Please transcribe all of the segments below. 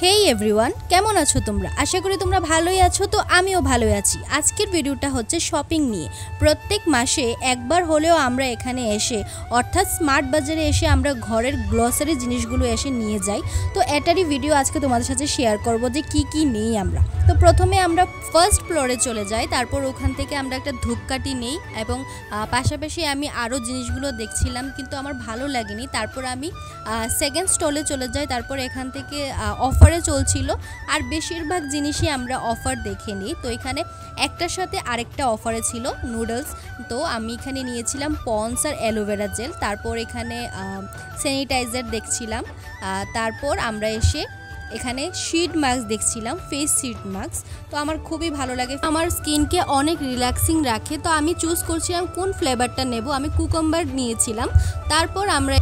হেই everyone, কেমন আছো তোমরা? আশা করি তোমরা ভালোই আছো। তো আমিও ভালোই আছি। আজকের ভিডিওটা হচ্ছে শপিং নিয়ে। প্রত্যেক মাসে একবার হলেও আমরা এখানে এসে অর্থাৎ স্মার্ট বাজারে এসে আমরা ঘরের গ্রসারি জিনিসগুলো এসে নিয়ে যাই। তো এটারই ভিডিও আজকে তোমাদের সাথে শেয়ার করব যে কি কি নেই আমরা। তো প্রথমে আমরা ফার্স্ট ফ্লোরে চলে যাই, তারপর ওখান থেকে আমরা একটা ধূপকাঠি নেই এবং পাশাপাশি আমি আরও জিনিসগুলো দেখছিলাম কিন্তু আমার ভালো লাগেনি। তারপর আমি সেকেন্ড স্টলে চলে যাই, তারপর এখান থেকে অফারে চলছিল আর বেশিরভাগ জিনিসই আমরা অফার দেখে নিই। তো এখানে একটার সাথে আরেকটা অফারে ছিল নুডলস। তো আমি এখানে নিয়েছিলাম পন্স আর অ্যালোভেরা জেল। তারপর এখানে স্যানিটাইজার দেখছিলাম। তারপর আমরা এসে এখানে শিট মাস্ক দেখছিলাম, ফেস শিট মাস্ক। তো আমার খুবই ভালো লাগে, আমার স্কিনকে অনেক রিল্যাক্সিং রাখে। তো আমি চুজ করছিলাম কোন ফ্লেভারটা নেব, আমি কুকুম্বার নিয়েছিলাম। তারপর আমরা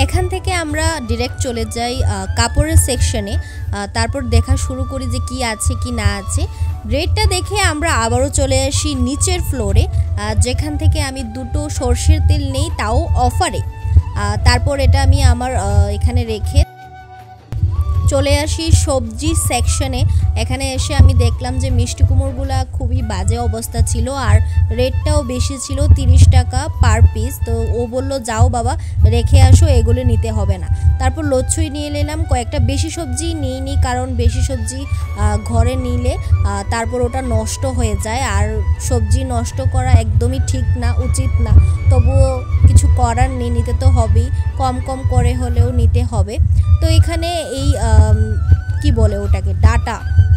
এখান থেকে আমরা ডিরেক্ট চলে যাই কাপড়ের সেকশনে। তারপর দেখা শুরু করি যে কি আছে কি না আছে। রেটটা দেখে আমরা আবারও চলে আসি নিচের ফ্লোরে, যেখান থেকে আমি দুটো সরষের তেল নেই, তাও অফারে। তারপর এটা আমি আমার এখানে রেখে চলে আসি সবজি সেকশনে। এখানে এসে আমি দেখলাম যে মিষ্টি কুমড়োগুলা খুবই বাজে অবস্থা ছিল আর রেটটাও বেশি ছিল, 30 টাকা পার পিস। তো ও বলল যাও বাবা রেখে আসো, এগুলো নিতে হবে না। তারপর লচ্ছুই নিয়ে নিলাম, কয়েকটা বেশি সবজি নিইনি কারণ বেশি সবজি ঘরে নিলে তারপর ওটা নষ্ট হয়ে যায় আর সবজি নষ্ট করা একদমই ঠিক না, উচিত না। তবুও কিছু করার নেই, নিতে তো হবেই, কম কম করে হলেও নিতে হবে। তো এখানে এই কি বলে ওটাকে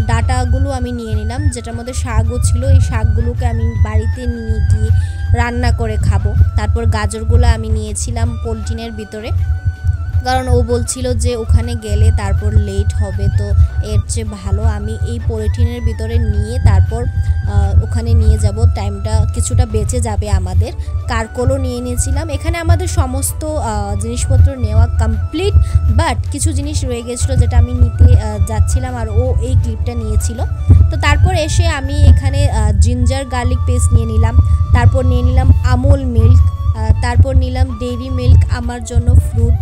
ডাটাগুলো আমি নিয়ে নিলাম, যেটার মধ্যে শাকও ছিল। এই শাকগুলোকে আমি বাড়িতে নিয়ে গিয়ে রান্না করে খাবো। তারপর গাজরগুলো আমি নিয়েছিলাম পলিথিনের ভিতরে, কারণ ও বলছিল যে ওখানে গেলে তারপর লেট হবে, তো এর চেয়ে ভালো আমি এই পলিথিনের ভিতরে নিয়ে তারপর ওখানে নিয়ে যাব, টাইমটা কিছুটা বেঁচে যাবে আমাদের। কারকলও নিয়ে নিয়েছিলাম। এখানে আমাদের সমস্ত জিনিসপত্র নেওয়া কমপ্লিট, বাট কিছু জিনিস রয়ে গেছিলো যেটা আমি নিতে যাচ্ছিলাম আর ও এই ক্লিপটা নিয়েছিল। তো তারপর এসে আমি এখানে জিঞ্জার গার্লিক পেস্ট নিয়ে নিলাম, তারপর নিয়ে নিলাম আমুল মিল্ক, তারপর নিলাম ডেইরি মিল্ক আমার জন্য, ফ্রুট।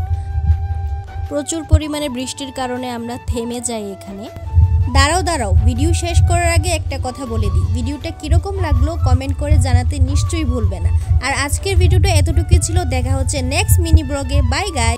প্রচুর পরিমাণে বৃষ্টির কারণে আমরা থেমে যাই এখানে। দাঁড়াও ভিডিও শেষ করার আগে একটা কথা বলে দিই, ভিডিওটা কীরকম লাগলো কমেন্ট করে জানাতে নিশ্চয়ই ভুলবে না। আর আজকের ভিডিওটা এতটুকুই ছিল, দেখা হচ্ছে নেক্সট মিনি ব্লগে। Bye guys.